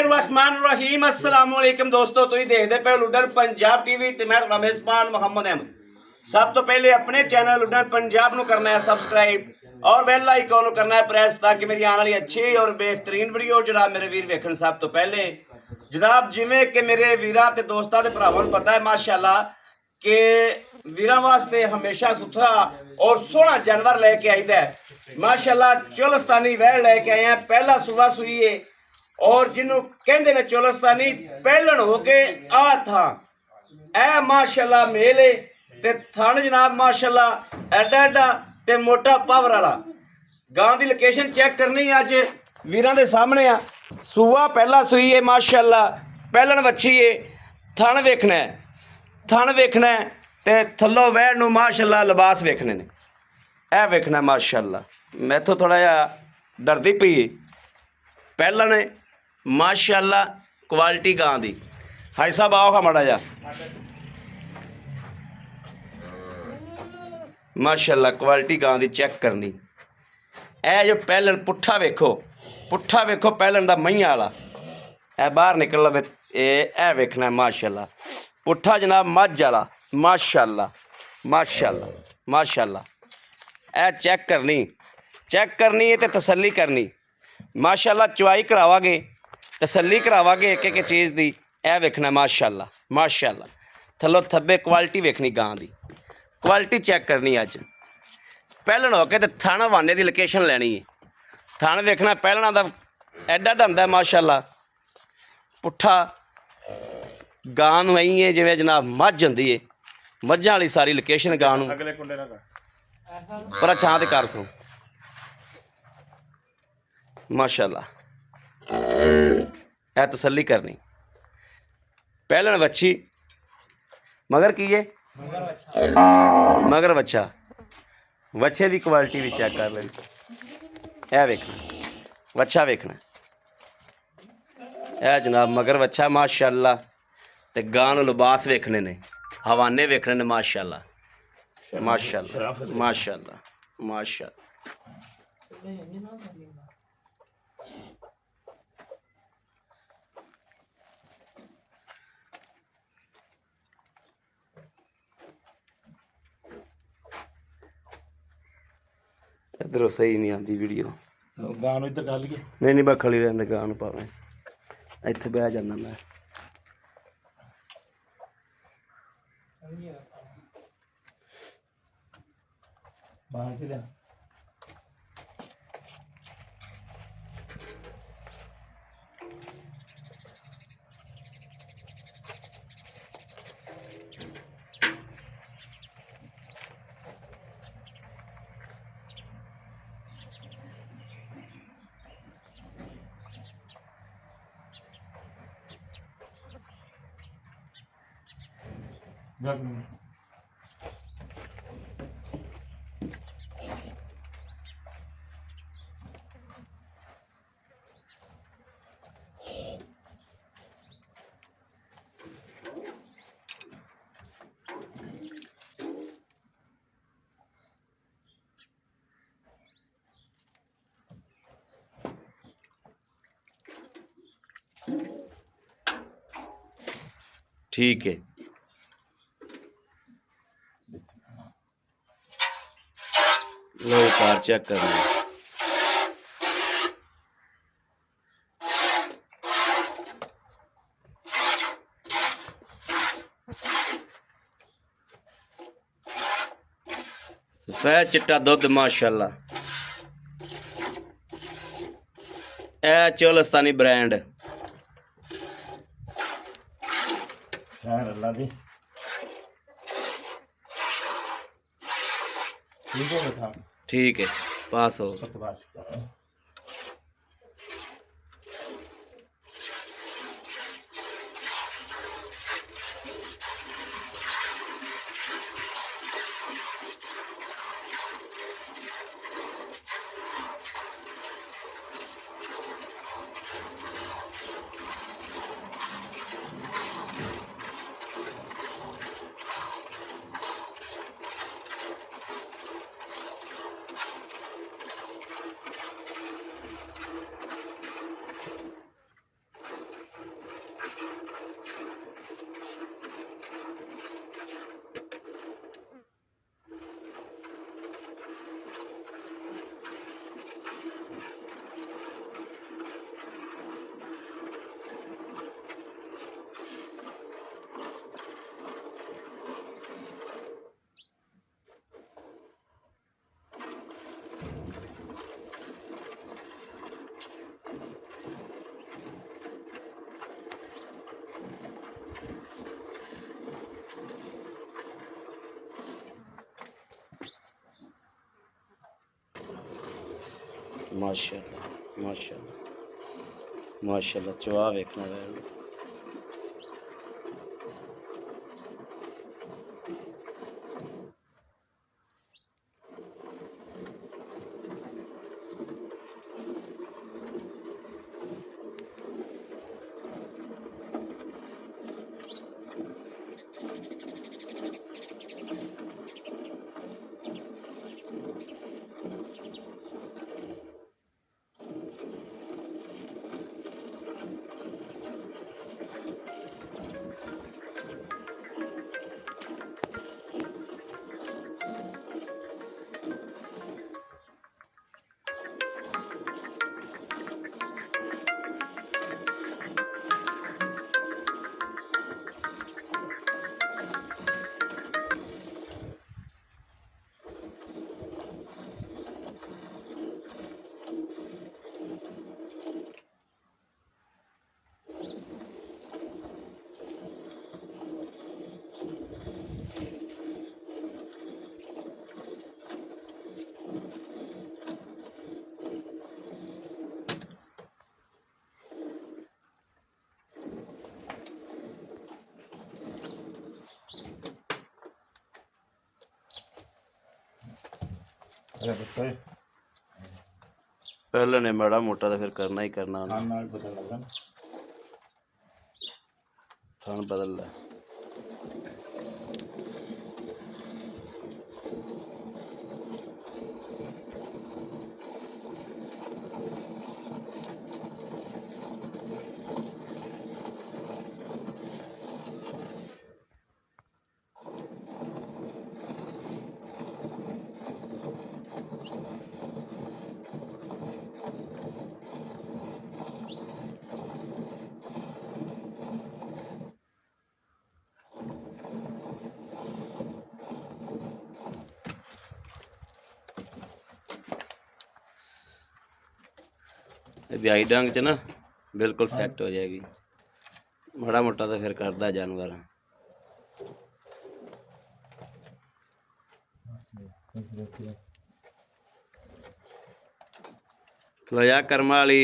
बिस्मिल्लाहिर्रहमानिर्रहीम अस्सलाम वालेकुम दोस्तों, तुम देखते पे लुडन पंजाब टीवी ते मैं मेजबान मोहम्मद अहमद। सब तो पहले अपने चैनल लुडन पंजाब ਨੂੰ करना है सब्सक्राइब और बेल आइकन ਨੂੰ करना है प्रेस ताकि मेरी आने वाली अच्छी और बेहतरीन वीडियो जनाब मेरे वीर वेखण। सब तो पहले जनाब जिवें कि मेरे वीरां ते दोस्तां ते भरावां ਨੂੰ पता है माशाअल्लाह कि वीरां वास्ते हमेशा सुथरा और सोहना जानवर लेके आईदा है। माशाअल्लाह चोलस्तानी वैड़ लेके आए हैं, पहला सुबह सुई है और जिन्हों कहते ने चोलस्तानी पहलन हो के आ था ए माशाअल्लाह मेले ते थन जनाब माशाअल्लाह एडा एडा ते मोटा पावर वाला। गां की लोकेशन चेक करनी अज वीरां दे सामने आ। सूआ पहला सुई है माशाअल्लाह, पहलन वच्छी है। थन वेखना है, थन वेखना है ते थल्लों वैड़ नूं माशाअल्लाह लिबास वेखने ने। ए वेखना माशाअल्लाह मैथों थोड़ा जिहा डरदी पई पहलन माशाअल्लाह क्वालिटी गां दी। हाई साहब आओ माड़ा जा माशाअल्लाह क्वालिटी गां दी चेक करनी। ए जो पहलन पुट्ठा वेखो, पुट्ठा वेखो पहलन दा मईयां वाला ए बाहर निकल लवे। ए वेखना माशाअल्लाह पुट्ठा जनाब मझ वाला माशाअल्लाह माशाअल्लाह माशाअल्लाह। ए चेक करनी है ते तसल्ली करनी माशाअल्लाह। चवाई करावांगे तसल्ली करावांगे एक एक चीज़ दी। ए वेखना माशाअल्लाह माशाअल्लाह थल्लों थब्बे क्वालिटी वेखनी गां दी, क्वालिटी चेक करनी। अज पहलन हो के ते थन हवाने की लोकेशन लैनी है। थन वेखना पहलना दा एडा ढंदा है माशाअल्लाह पुट्ठा गां नूं आई है जिवें जनाब मझ हुंदी है। मझां वाली सारी लोकेशन गां नूं पर छां ते कर सो माशाअल्लाह। ए तसल्ली करनी पहलन वच्छी मगर की है मगर वच्छा वच्छे की क्वालिटी भी चेक कर लेनी। ए वेखना वच्छा वेखना ए जनाब मगर वच्छा माशाअल्लाह ते गां नूं लिबास वेखने ने, हवाने वेखने ने माशाअल्लाह माशाअल्लाह माशाअल्लाह माशाअल्लाह। इधरों सही नहीं आती वीडियो गां नूं इधर कर लईए। नहीं नहीं बखली रहने गां नूं भावें इत्थे बह जाना मैं। बाहर के लिया ठीक है। लो कार चेक कर लो। सफेद चिट्टा दुध माशाअल्लाह। ए चोलस्तानी ब्रांड अल्लाह दी ठीक है बेटा ठीक है पास हो। बकवास माशाल्लाह माशाल्लाह माशाल्लाह चवा वेखना वैर अरे बच्चे पहले ने माड़ा मोटा तो फिर करना ही करना खान नाल पता लगा ना थान बदल ला दिहाड़ी डंग च ना बिल्कुल सैट हो जाएगी माड़ा मोटा तो फिर करता जानवर लो जा कर्मा वाली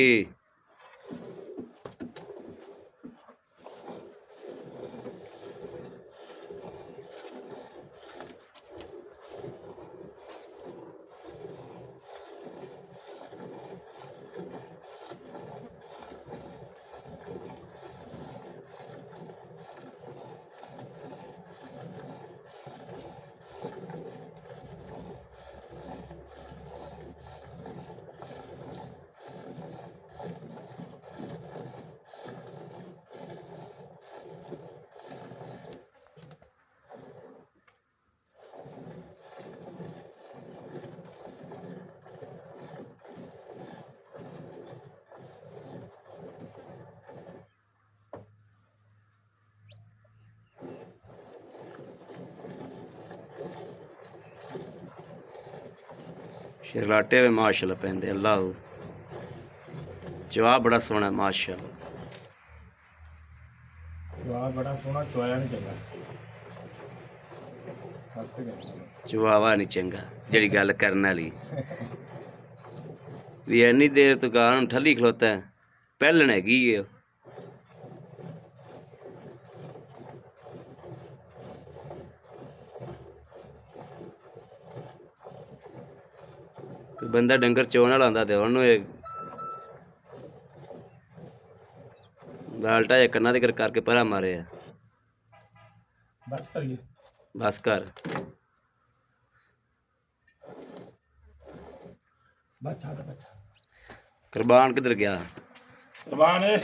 शरलाटे भी माशाल्लाह पैंदे अल्लाह जवाब बड़ा सोहना माशाल्लाह जवाब बड़ा सोहना चोया नहीं चंगा जवाबा नहीं चंगा जड़ी गल करने वाली भी इन्नी देर तो गान ठली खलोता है पहलन हैगी है कोई बंदा डंगर चोन वाला आंदा ते ओनू बाल्टा या कन्ना दे करके परा मारे बस करिए बस कर बच्चा तो बच्चा कुर्बान किधर गया कुर्बान है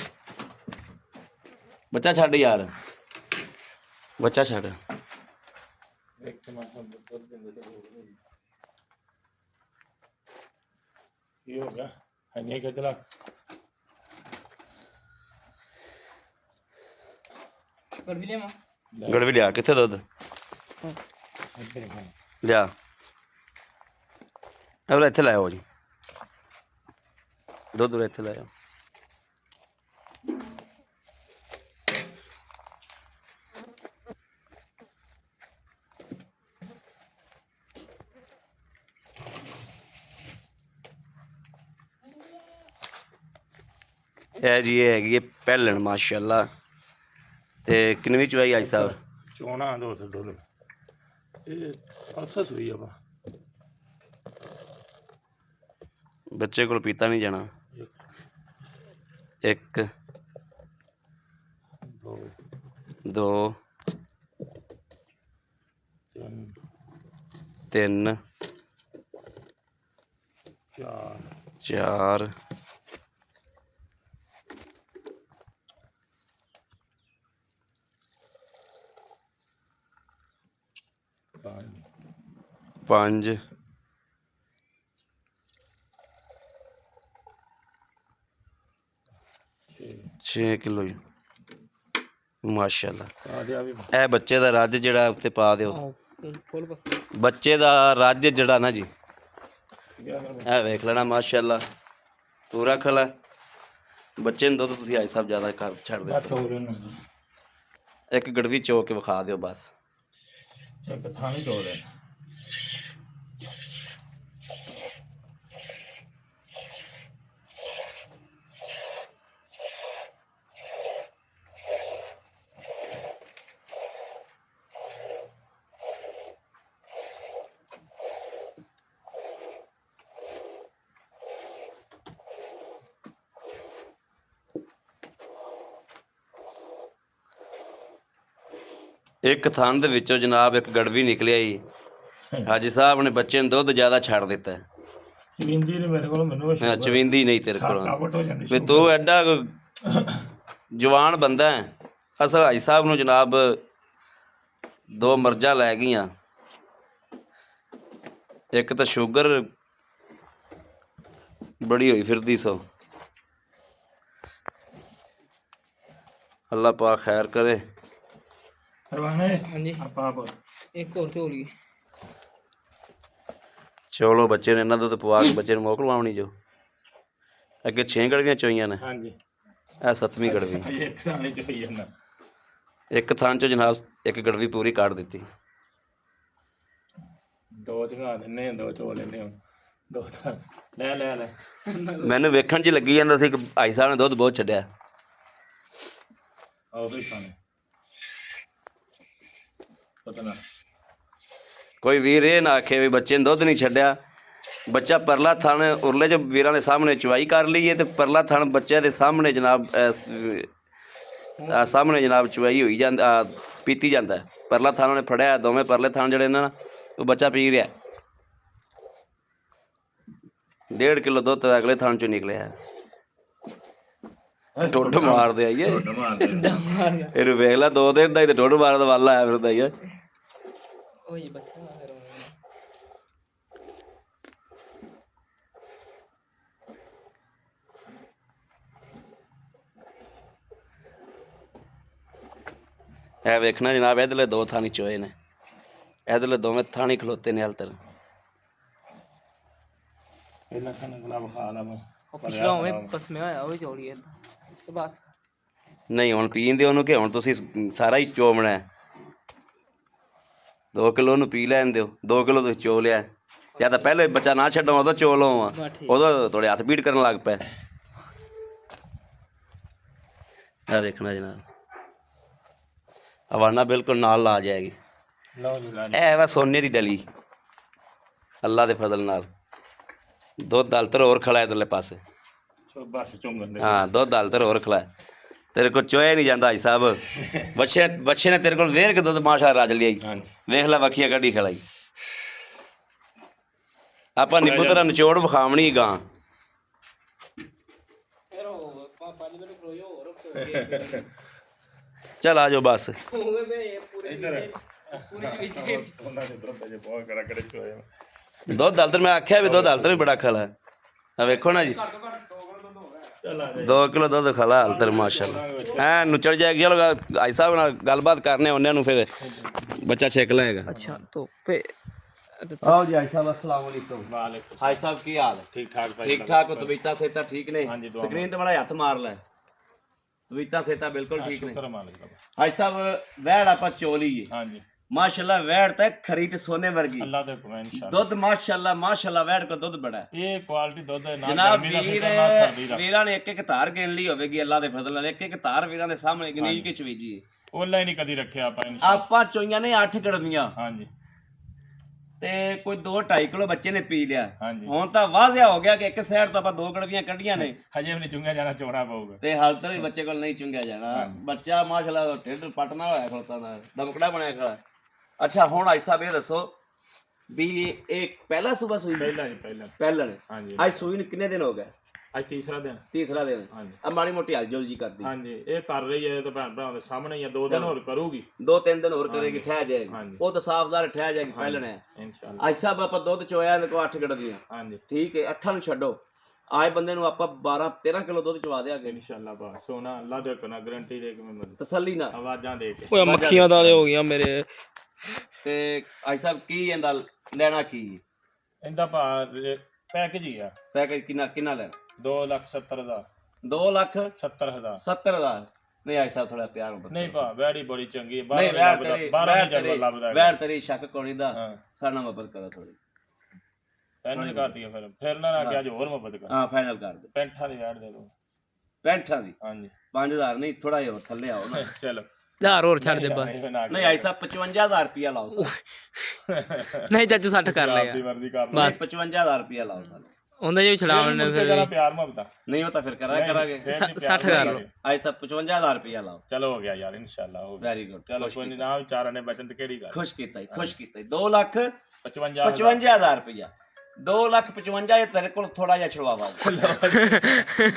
बच्चा छड़ यार बच्चा छड़ एक टमाटर बहुत दिन से ये हो गया हन्ने के चला गड़वी लिया किथे दुध लिया और इत्थे लाओ जी दुध इत्थे लाओ ਇਹ ਜੀ ਇਹ ਹੈਗੀ ਹੈ ਪਹਿਲਣ ਮਾਸ਼ਾਅੱਲਾ। ਤੇ ਕਿੰਨਵੀਂ ਚਵਾਈ ਅੱਜ ਸਾਹਿਬ? ਚੋਣਾ ਦੋ ਤੇ ਡੋਲ ਇਹ ਅਸਸ ਹੋਈ ਆ ਬਾ ਬੱਚੇ ਕੋਲ ਪੀਤਾ ਨਹੀਂ ਜਾਣਾ। ਇੱਕ ਦੋ 2 ਤਿੰਨ 3 ਚਾਰ 4 ਪੰਜ 5 ਛੇ 6 ਕਿਲੋ ਮਾਸ਼ਾਅੱਲਾ। ਆ ਗਿਆ ਵੀ ਇਹ ਬੱਚੇ ਦਾ ਰੱਜ ਜਿਹੜਾ ਉੱਤੇ ਪਾ ਦਿਓ। ਬੱਚੇ ਦਾ ਰੱਜ ਜਿਹੜਾ ਨਾ ਜੀ ਇਹ ਵੇਖ ਲੈਣਾ ਮਾਸ਼ਾਅੱਲਾ ਪੂਰਾ ਖਲਾ। ਬੱਚੇ ਨੂੰ ਦੁੱਧ ਤੁਸੀਂ ਅੱਜ ਸਾਹਿਬ ਜ਼ਿਆਦਾ ਕਰ ਛੱਡ ਦਿਓ। ਇੱਕ ਗੜਵੀ ਚੋ ਕੇ ਵਿਖਾ ਦਿਓ ਬਸ। ਇੱਕ ਥਾਂ ਹੀ ਦੋ ਦੇ ਇੱਕ ਥਾਂ ਦੇ ਵਿੱਚੋਂ ਜਨਾਬ ਇੱਕ ਗੜਵੀ ਨਿਕਲਿਆ ਜੀ। ਹਾਜੀ ਸਾਹਿਬ ਨੇ ਬੱਚੇ ਨੂੰ ਦੁੱਧ ਜ਼ਿਆਦਾ ਛੱਡ ਦਿੱਤਾ। ਚਵਿੰਦੀ ਨੇ ਮੇਰੇ ਕੋਲ ਮੈਨੂੰ ਹਾਂ ਚਵਿੰਦੀ ਨਹੀਂ ਤੇਰੇ ਕੋਲ ਥਕਾਵਟ ਹੋ ਜਾਂਦੀ ਵੀ ਤੂੰ ਐਡਾ ਜਵਾਨ ਬੰਦਾ ਹੈ। ਅਸਲ ਹਾਜੀ ਸਾਹਿਬ ਨੂੰ ਜਨਾਬ 2 ਮਰਜ਼ਾਂ ਲੈ ਗਈਆਂ। ਇੱਕ ਤਾਂ ਸ਼ੂਗਰ ਬੜੀ ਹੋਈ ਫਿਰਦੀ ਸੋ ਅੱਲਾ ਪਾਕ ਖੈਰ ਕਰੇ। ਕਰਵਾਣੇ ਹਾਂਜੀ ਆਪਾਂ ਇੱਕ ਹੋਰ ਝੋਲੀ ਚਲੋ ਬੱਚੇ ਨੇ ਇਹਨਾਂ ਦਾ ਪਵਾ ਕੇ ਬੱਚੇ ਨੂੰ ਮੋਕਲਵਾਉਣੀ ਜੋ। ਅੱਗੇ 6 ਗੜਵੀਆਂ ਚੋਈਆਂ ਨੇ। ਹਾਂਜੀ ਇਹ 7ਵੀਂ ਗੜਵੀ। ਇੱਕ ਥਾਂ ਹੀ ਚੋਈ ਜਾਂਦਾ ਇੱਕ ਥਾਂ ਚੋਂ ਜਨਾਬ ਇੱਕ ਗੜਵੀ ਪੂਰੀ ਕੱਢ ਦਿੱਤੀ। ਦੋ ਚੜਾ ਦਿੰਦੇ ਦੋ ਚੋ ਲੈਂਦੇ ਹੁਣ ਦੋ ਤਾਂ ਲੈ ਲੈ ਲੈ ਮੈਨੂੰ ਵੇਖਣ 'ਚ ਲੱਗੀ ਜਾਂਦਾ ਸੀ ਕਿ ਭਾਈ ਸਾਹਿਬ ਨੇ ਦੁੱਧ ਬਹੁਤ ਛੱਡਿਆ। ਆਓ ਵੀ ਖਾਣੇ ਪਤਾ ਨਾ ਕੋਈ ਵੀਰ ਇਹ ਨਾ ਆਖੇ ਵੀ ਬੱਚੇ ਨੇ ਦੁੱਧ ਨਹੀਂ ਛੱਡਿਆ। ਬੱਚਾ ਪਰਲਾ ਥਣ ਉਰਲੇ 'ਚ ਵੀਰਾਂ ਦੇ ਸਾਹਮਣੇ ਚਵਾਈ ਕਰ ਲਈਏ ਤੇ ਪਰਲਾ ਥਣ ਬੱਚੇ ਦੇ ਸਾਹਮਣੇ ਜਨਾਬ ਸਾਹਮਣੇ ਜਨਾਬ ਚਵਾਈ ਹੋਈ ਜਾਂਦਾ ਪੀਤੀ ਜਾਂਦਾ। ਪਰਲਾ ਥਣ ਉਹਨੇ ਫੜਿਆ ਦੋਵੇਂ ਪਰਲੇ ਥਣ ਜਿਹੜੇ ਨੇ ਨਾ ਉਹ ਬੱਚਾ ਪੀ ਰਿਹਾ। 1.5 ਕਿਲੋ ਦੁੱਧ ਤਾਂ ਅਗਲੇ ਥਣ 'ਚੋਂ ਨਿਕਲਿਆ। ਟੁੱਟ ਮਾਰਦੇ ਆਈਏ ਇਹਨੂੰ ਵੇਖ ਲੈ 2 ਦਿਨ ਦਾ ਹੀ ਤੇ ਟੁੱਟ ਮਾਰਨ ਦਾ ਵੱਲ ਆਇਆ ਫਿਰਦਾ ਹੀ। ਉਹੀ ਬੱਚਾ ਫਿਰ ਇਹ ਵੇਖਣਾ ਜਨਾਬ ਇਹਦੇ ਲਈ 2 ਥਾਣੀ ਚੋਏ ਨੇ। ਇਹਦੇ ਲਈ ਦੋਵੇਂ ਥਾਣੀ ਖਲੋਤੇ ਨੇ ਹਲਤਰ। ਪਹਿਲਾਂ ਖਾਣਾ ਗੁਲਾਬ ਖਾ ਲਾ ਮੈਂ ਪਿਛਲਾ ਉਵੇਂ ਪਸਮਿਆ ਹੋਇਆ ਉਹ ਝੋਲੀ ਏਦਾਂ ਤੇ ਬਸ ਨਹੀਂ ਹੁਣ ਪੀਣ ਦਿਓ ਉਹਨੂੰ ਕਿ ਹੁਣ ਤੁਸੀਂ ਸਾਰਾ ਹੀ ਚੋਵਣਾ। 2 ਕਿਲੋ ਉਹਨੂੰ ਪੀ ਲੈਣ ਦਿਓ। 2 ਕਿਲੋ ਤੁਸੀਂ ਚੋ ਲਿਆ। ਜਾਂ ਤਾਂ ਪਹਿਲੇ ਬੱਚਾ ਨਾ ਛੱਡੋ ਉਦੋਂ ਚੋ ਲਓ ਉਦੋਂ ਤੁਹਾਡੇ ਹੱਥ ਪੀੜ ਕਰਨ ਲੱਗ ਪਏ। ਇਹ ਵੇਖਣਾ ਜਨਾਬ ਹਵਾਨਾ ਬਿਲਕੁਲ ਨਾਲ ਲਾ ਜਾਏਗੀ। ਲਓ ਜੀ ਲਾ ਇਹ ਵਾ ਸੋਨੇ ਦੀ ਡਲੀ ਅੱਲਾ ਦੇ ਫਜ਼ਲ ਨਾਲ। ਦੁੱਧ ਹਲਤਰ ਹੋਰ ਖਲਾ ਇੱਧਰਲੇ ਪਾਸੇ। ਸੋ ਬਸ ਚੁੰਗਣ ਦੇ ਹਾਂ ਦੁੱਧ ਹਲਤਰ ਹੋਰ ਖਲਾ ਤੇਰੇ ਕੋਲ ਚੋਇਆ ਨਹੀਂ ਜਾਂਦਾ ਭਾਈ ਸਾਹਿਬ। ਬੱਚੇ ਨੇ ਤੇਰੇ ਕੋਲ ਵੇਰ ਕੇ ਦੁੱਧ ਮਾਸ਼ਾ ਰੱਜ ਲਿਆ। ਹਾਂਜੀ ਵੇਖ ਲੈ ਵੱਖੀਆਂ ਕੱਢੀ ਖਲਾਈ। ਆਪਾਂ ਨਿੱਬੂ ਤੇਰਾ ਨਿਚੋੜ ਵਿਖਾਵਣੀ ਗਾਂ। ਫਿਰ ਉਹ 5 ਮਿੰਟ ਖਲੋਇਓ ਹੋਰ ਚੱਲ ਆ ਜਾਓ ਬਸ। ਇੱਧਰ ਉਹਨਾਂ ਦੇ ਦੁੱਧ ਜੇ ਬਹੁਤ ਕਰਾ ਕਰੇ ਚੋਏ ਦੁੱਧ ਹਲਤਰ ਮੈਂ ਆਖਿਆ ਵੀ ਦੁੱਧ ਹਲਤਰ ਵੀ ਬੜਾ ਖਲਾ ਆ ਵੇਖੋ ਨਾ ਜੀ। ਚੱਲ ਆ 2 ਕਿਲੋ ਦੁੱਧ ਖਲਾ ਹਲਤਰ ਮਾਸ਼ਾਅੱਲਾ ਐ ਨੁੱਚੜ ਜਾਏਗੀ। ਚਲੋ ਭਾਈ ਸਾਹਿਬ ਨਾਲ ਗੱਲਬਾਤ ਕਰਨੇ ਉਹਨਾਂ ਨੂੰ ਫਿਰ ਬੱਚਾ ਛੇਕ ਲਏਗਾ। ਅੱਛਾ ਧੁੱਪੇ ਆਓ ਜੀ ਭਾਈ ਸਾਹਿਬ अस्सलाम वालेकुम। ਵਾਲੇਕੁਮ ਭਾਈ ਸਾਹਿਬ ਕੀ ਹਾਲ ਹੈ? ਠੀਕ ਠਾਕ ਭਾਈ ਠੀਕ ਠਾਕ ਹੋ? ਤਬੀਅਤਾਂ ਸਿਹਤਾਂ ਠੀਕ ਨੇ? ਹਾਂਜੀ, ਦੁਆ ਸਕਰੀਨ ਤੇ ਬੜਾ ਹੱਥ ਮਾਰ ਲੈ। ਤਬੀਅਤਾਂ ਸਿਹਤਾਂ ਬਿਲਕੁਲ ਠੀਕ ਨੇ। ਸ਼ੁਕਰ ਮਾਲਕ ਦਾ ਭਾਈ ਸਾਹਿਬ ਵੈੜ ਆਪਾਂ ਚੋ ਲਈਏ। ਹਾਂਜੀ माशाल्लाह वैड़ तक खरी ते सोने वर्गी अल्लाह दे हुक्म है इंशाल्लाह दुध माशाल्लाह वैड़ को दुध बड़ा है ਇਹ ਕੁਆਲਿਟੀ ਦੁੱਧ ਹੈ ਨਾ जनाब ਗਰਮੀ ਦਾ वीर ਫਿਕਰ ਨਾ ਸਰਦੀ ਦਾ वीरां ने एक धार गिन ली होगी अल्लाह दे फजल नाल एक धार वीरां दे सामने गनीज के चवीजी ਉਹਲਾ ਹੀ ਨਹੀਂ ਕਦੀ ਰੱਖਿਆ ਆਪਾਂ ਇਨਸ਼ਾਅੱਲਾ ਆਪਾਂ ਚੋਈਆਂ ਨੇ 8 ਗੜਵੀਆਂ ਹਾਂਜੀ ਤੇ ਕੋਈ 2.5 ਕਿਲੋ ਬੱਚੇ ਨੇ ਪੀ ਲਿਆ ਹਾਂਜੀ ਹੁਣ ਤਾਂ ਵਾਜ਼ਿਆ ਹੋ ਗਿਆ ਕਿ ਇੱਕ ਸਾਈਡ ਤੋਂ ਆਪਾਂ 2 ਗੜਵੀਆਂ ਕੱਢੀਆਂ ਨੇ ਹਜੇ ਵੀ ਨਹੀਂ ਚੁੰਗਿਆ ਜਾਣਾ ਚੋਣਾ ਪਊਗਾ ਤੇ ਹਾਲ ਤੱਕ ਵੀ ਬੱਚੇ ਕੋਲ ਨਹੀਂ ਚੁੰਗਿਆ ਜਾਣਾ ਬੱਚਾ ਮਾਸ਼ਾਅੱਲਾ ਢਿੱਡ ਪਟਨਾ ਹੋਇਆ ਖਲੋਤਾ ਦਾ ਦਮਕੜਾ ਬਣਿਆ ਖੜਾ ਅੱਛਾ ਹੁਣ ਆਈ ਸਾਹਿਬ ਇਹ ਦੱਸੋ ਵੀ ਇਹ ਪਹਿਲਾ ਸੂਬਾ ਸੂਈ ਪਹਿਲਾਂ ਜੀ ਪਹਿਲਾਂ ਪਹਿਲਣ ਹਾਂਜੀ ਅੱਜ ਸੂਈ ਨੂੰ ਕਿੰਨੇ ਦਿਨ ਹੋ ਗਏ ਅੱਜ ਤੀਸਰਾ ਦਿਨ ਤੀਸਰਾ ਦਿਨ ਹਾਂਜੀ ਆ ਮਾੜੀ ਮੋਟੀ ਹਲਜੁਲ ਜੀ ਕਰਦੀ ਹਾਂਜੀ ਇਹ ਕਰ ਰਹੀ ਹੈ ਤਾਂ ਭੈਣ ਭਰਾਵਾਂ ਦੇ ਸਾਹਮਣੇ ਹੀ ਆ 2 ਦਿਨ ਹੋਰ ਕਰੂਗੀ 2-3 ਦਿਨ ਹੋਰ ਕਰੇਗੀ ਠਹਿ ਜਾਏਗੀ ਹਾਂਜੀ। ਉਹ ਤਾਂ ਸਾਫਜ਼ਾਰ ਠਹਿ ਜਾਏਗੀ ਪਹਿਲਣ ਹੈ ਇਨਸ਼ਾਅੱਲਾ ਅੱਜ ਸਾਹਿਬ ਆਪਾਂ ਦੁੱਧ ਚੋਇਆ ਇਹਦੇ ਕੋ 8 ਗੜਵੀਆਂ ਹਾਂਜੀ ਠੀਕ ਹੈ 8 ਨੂੰ ਛੱਡੋ ਆਏ ਬੰਦੇ ਨੂੰ ਆਪਾਂ 12-13 ਕਿਲੋ ਦੁੱਧ ਚਵਾ ਦਿਆਂਗੇ ਇਨਸ਼ਾਅੱਲਾ ਬਾ ਸੋਨਾ ਅੱਲਾ ਦੇ ਕਨਾ ਗਾਰੰਟੀ ਦੇ ਕੇ ਮੈਂ ਮਦਦ ਤਸੱਲੀ ਨਾਲ ਆਵਾਜ਼ਾਂ ਦੇ ਕੇ ਓਏ ਮੱਖੀਆਂ ਦਾਲੇ ਹੋ ਗਈਆਂ ਮੇਰੇ ਤੇ ਅੱਜ ਸਾਹਿਬ ਕੀ ਇਹਦਾ ਲੈਣਾ ਕੀ ਇਹਦਾ ਭਾ ਪੈਕੇਜ ਹੀ ਆ ਪੈਕੇਜ ਕਿੰਨਾ ਲੈਣਾ 2,70,000 ਦਾ 2,70,000 70,000 ਨਹੀਂ ਅੱਜ ਸਾਹਿਬ ਥੋੜਾ ਪਿਆਰ ਨਾਲ ਨਹੀਂ ਭਾ ਵੈੜੀ ਬੜੀ ਚੰਗੀ ਹੈ ਨਹੀਂ 12 ਨਹੀਂ ਜਨਵਰ ਲੱਭਦਾ ਵੈਰ ਤੇਰੀ ਸ਼ੱਕ ਕੋਣੀ ਦਾ ਹਾਂ ਸਾਡਾ ਮਦਦ ਕਰੋ ਥੋੜੀ ਫਾਈਨਲ ਕਰਤੀ ਹੈ ਫਿਰ ਨਾ ਕਿ ਅੱਜ ਹੋਰ ਮਦਦ ਕਰ ਹਾਂ ਫਾਈਨਲ ਕਰ ਦੇ 65 ਦੀ ਵੈੜ ਦੇ ਦੋ 65 ਦੀ ਹਾਂਜੀ 5000 ਨਹੀਂ ਥੋੜਾ ਜਿਹਾ ਹੋਰ ਥੱਲੇ ਆਓ ਨਾ ਚਲੋ 1000 ਹੋਰ ਛੱਡ ਦੇ ਬਸ ਨਹੀਂ ਅੱਜ ਸਾਹਿਬ 55000 ਰੁਪਿਆ ਲਾਓ ਸਾਹਿਬ ਨਹੀਂ ਚਾਚੂ 60 ਕਰ ਲਿਆ ਆਪਦੀ ਮਰਜ਼ੀ ਕਰ ਲਓ ਬਸ 55000 ਰੁਪਿਆ ਲਾਓ ਸਾਹਿਬ ਉਹਦੇ ਜੇ ਛਡਾਉਣ ਨੇ ਫਿਰ ਤੇਰਾ ਪਿਆਰ ਮੁਹੱਬਤ ਨਹੀਂ ਉਹ ਤਾਂ ਫਿਰ ਕਰਾਂਗੇ 60,000 ਅੱਜ ਸਾਹਿਬ 55000 ਰੁਪਿਆ ਲਾਓ ਚਲੋ ਹੋ ਗਿਆ ਯਾਰ ਇਨਸ਼ਾਅੱਲਾ ਹੋ ਗਿਆ ਵੈਰੀ ਗੁੱਡ ਚਲੋ ਕੋਈ ਨਹੀਂ ਨਾ ਵਿਚਾਰਾਂ ਨੇ ਬਚਨ ਤੇ ਕਿਹੜੀ ਗੱਲ ਖੁਸ਼ ਕੀਤਾ ਜੀ ਖੁਸ਼ ਕੀਤਾ ਜੀ 2,55,000 55 ਰੁਪਇਆ 2,55,000 ਇਹ ਤੇਰੇ ਕੋਲ ਥੋੜਾ ਜਿਹਾ ਛੁਡਵਾਵਾ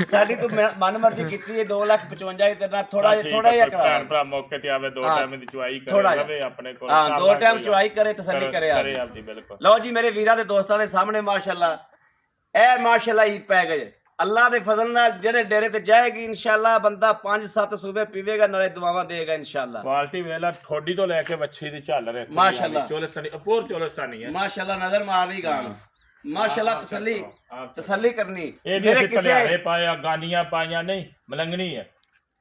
ਸਾਡੀ ਤੂੰ ਮਨ ਮਰਜ਼ੀ ਕੀਤੀ ਹੈ 2,55,000 ਤੇਰੇ ਨਾਲ ਥੋੜਾ ਜਿਹਾ ਕਰਾ ਭੈਣ ਭਰਾ ਮੌਕੇ ਤੇ ਆਵੇ 2 ਟਾਈਮ ਦੀ ਚੁਆਈ ਥੋੜ੍ਹਾ ਕਰੇ ਜਿਹਾ। ਰਵੇ ਆਪਣੇ ਕੋਲ ਹਾਂ 2 ਟਾਈਮ ਚੁਆਈ ਕਰੇ ਤਸੱਲੀ ਕਰੇ ਕਰੇ ਆਪ ਜੀ ਬਿਲਕੁਲ ਲਓ ਜੀ ਮੇਰੇ ਵੀਰਾਂ ਦੇ ਦੋਸਤਾਂ ਦੇ ਸਾਹਮਣੇ ਮਾਸ਼ਾਅੱਲਾ ਇਹ ਮਾਸ਼ਾਅੱਲਾ ਈਦ ਪੈ ਗਏ ਅੱਲਾਹ ਦੇ ਫਜ਼ਲ ਨਾਲ ਜਿਹੜੇ ਡੇਰੇ ਤੇ ਜਾਏਗੀ ਇਨਸ਼ਾਅੱਲਾ ਬੰਦਾ 5-7 ਸੂਬੇ ਪੀਵੇਗਾ ਨਾਲੇ ਦੁਆਵਾਂ ਦੇਗਾ ਇਨਸ਼ਾਅੱਲਾ ਕੁਆਲਿਟੀ ਵੇਲਾ ਠੋਡੀ ਤੋਂ ਲੈ ਕੇ ਵੱਛੀ ਦੀ ਝਾਲਰ ਹੈ ਮਾਸ਼ਾਅੱਲਾ। ਚੋਲਸਤਾਨੀ ਅਪੂਰ ਚੋਲਸਤਾਨੀ ਹੈ ਮਾਸ਼ਾਅੱਲਾ ਨਜ਼ਰ ਮਾਰਨੀ ਗਾਣ ਮਾਸ਼ਾਅੱਲਾ ਤਸੱਲੀ ਕਰਨੀ ਇਹ ਮੇਰੇ ਨਹੀਂ ਕਿਸੇ ਕਲਿਆਰੇ ਪਾਇਆ ਗਾਨੀਆਂ ਪਾਈਆਂ ਨਹੀਂ ਮਲੰਗਣੀ ਹੈ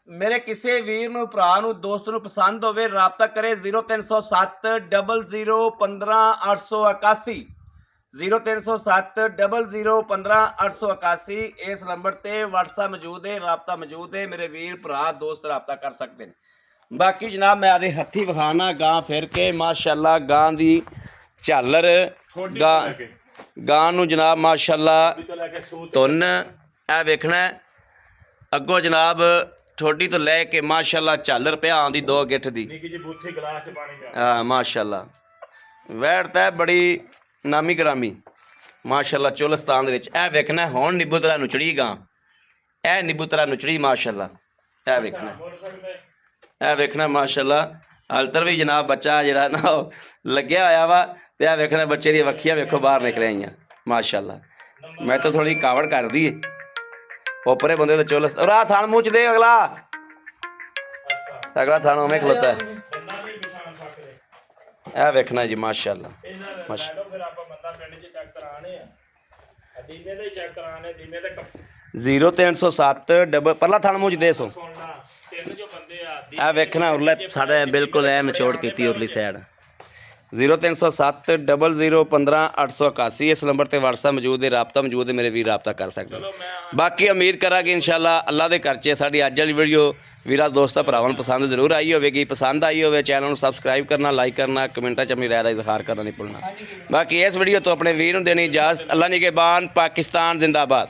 ਮੇਰੇ ਕਿਸੇ ਵੀਰ ਨੂੰ ਭਰਾ ਨੂੰ ਦੋਸਤ ਨੂੰ ਪਸੰਦ ਹੋਵੇ ਰਾਬਤਾ ਕਰੇ 0307 00 15 881 0307 00 15 881 ਇਸ ਨੰਬਰ ਤੇ WhatsApp ਮੌਜੂਦ ਹੈ ਰਾਬਤਾ ਮੌਜੂਦ ਹੈ ਮੇਰੇ ਵੀਰ ਭਰਾ ਦੋਸਤ ਰਾਬਤਾ ਕਰ ਸਕਦੇ ਨੇ ਬਾਕੀ ਜਨਾਬ ਮੈਂ ਆਦੇ ਹੱਥੀ ਵਿਖਾਣਾ ਗਾਂ ਫਿਰ ਕੇ ਮਾਸ਼ਾਅੱਲਾ ਗਾਂ ਦੀ ਝਾਲਰ ਗਾਂ ਨੂੰ ਜਨਾਬ ਮਾਸ਼ਾਅੱਲਾ ਤੋਂ ਲੈ ਕੇ ਸੂਤ ਤੁੰਨ ਇਹ ਵੇਖਣਾ ਅੱਗੋਂ ਜਨਾਬ ਠੋਡੀ ਤੋਂ ਲੈ ਕੇ ਮਾਸ਼ਾਅੱਲਾ ਝਾਲਰ ਪਿਆ ਆਉਂਦੀ 2 ਗਿੱਠ ਦੀ ਨਿੱਕੀ ਜੀ ਬੂਥੀ ਗਲਾਸ ਚ ਪਾਣੀ ਪਿਆ ਹਾਂ ਮਾਸ਼ਾਅੱਲਾ ਵੈੜ ਤਾਂ ਬੜੀ ਨਾਮੀ ਗ੍ਰਾਮੀ ਮਾਸ਼ਾਅੱਲਾ ਚੋਲਸਤਾਨ ਦੇ ਵਿੱਚ ਇਹ ਵੇਖਣਾ ਹੁਣ ਨਿਬੂਤਰਾ ਨੁਚੜੀ ਗਾਂ ਇਹ ਨਿਬੂਤਰਾ ਨੁਚੜੀ ਮਾਸ਼ਾਅੱਲਾ ਇਹ ਵੇਖਣਾ ਮਾਸ਼ਾਅੱਲਾ ਹਲਤਰ ਵੀ ਜਨਾਬ ਬੱਚਾ ਜਿਹੜਾ ਨਾ ਉਹ ਲੱਗਿਆ ਹੋਇਆ ਵਾ ਤੇ ਇਹ ਵੇਖਣਾ ਬੱਚੇ ਦੀਆਂ ਵੱਖੀਆਂ ਵੇਖੋ ਬਾਹਰ ਨਿਕਲ ਆਈਆਂ ਮਾਸ਼ਾਅੱਲਾ ਮੈਂ ਤਾਂ ਥੋੜੀ ਕਾਵੜ ਕਰਦੀ ਏ ਉਪਰੇ ਬੰਦੇ ਤਾਂ ਚੋਲਸ ਰਾ ਥਾਣ ਮੂੰਹ ਚ ਦੇ ਅਗਲਾ ਥਾਣ ਉਵੇਂ ਖਲੋਤਾ ਹੈ ਬੰਦਾ ਨਹੀਂ ਪਛਾਣ ਸਕਦੇ ਇਹ ਵੇਖਣਾ ਜੀ ਮਾਸ਼ਾਅੱਲਾ ਇਹਨਾਂ ਦਾ ਮੈਡਮ ਫਿਰ ਆਪਾਂ ਬੰਦਾ ਪਿੰਡ 'ਚ ਚੈੱਕ ਕਰਾਣੇ ਆ ਦੀਨੇ ਦੇ ਚੈੱਕ ਕਰਾਣੇ ਦੀਨੇ ਦੇ 0307 ਪਰਲਾ ਥਾਣ ਮੂੰਹ ਚ ਦੇ ਸੋ ਸੁਣ ਲਾ ਤਿੰਨ ਜੋ ਬੰਦੇ ਆ ਇਹ ਵੇਖਣਾ ਉਰਲੇ ਸਾਡੇ ਬਿਲਕੁਲ ਐ ਨਿਚੋੜ ਕੀਤੀ ਉਰਲੀ ਸਾਈਡ 0307 00 15 881 ਇਸ ਨੰਬਰ ਤੇ WhatsApp ਮੌਜੂਦ ਹੈ ਰਾਬਤਾ ਮੌਜੂਦ ਹੈ ਮੇਰੇ ਵੀਰ ਰਾਬਤਾ ਕਰ ਸਕਦੇ ਚਲੋ ਮੈਂ ਬਾਕੀ ਉਮੀਦ ਕਰਾਂਗੇ ਇਨਸ਼ਾਅੱਲਾ ਅੱਲਾ ਦੇ ਘਰ 'ਚ ਸਾਡੀ ਅੱਜ ਵਾਲੀ ਵੀਡੀਓ ਵੀਰਾਂ ਦੋਸਤਾਂ ਭਰਾਵਾਂ ਨੂੰ ਪਸੰਦ ਜ਼ਰੂਰ ਆਈ ਹੋਵੇਗੀ ਪਸੰਦ ਆਈ ਹੋਵੇ ਚੈਨਲ ਨੂੰ ਸਬਸਕ੍ਰਾਈਬ ਕਰਨਾ ਲਾਈਕ ਕਰਨਾ ਕਮੈਂਟਾਂ 'ਚ ਆਪਣੀ ਰਾਏ ਦਾ ਇਜ਼ਹਾਰ ਕਰਨਾ ਨਹੀਂ ਭੁੱਲਣਾ ਬਾਕੀ ਇਸ ਵੀਡੀਓ ਤੋਂ ਆਪਣੇ ਵੀਰ ਨੂੰ ਦੇਣੀ ਇਜਾਜ਼ਤ ਅੱਲਾ ਨਿਗਹਿਬਾਨ ਪਾਕਿਸਤਾਨ ਜ਼ਿੰਦਾਬਾਦ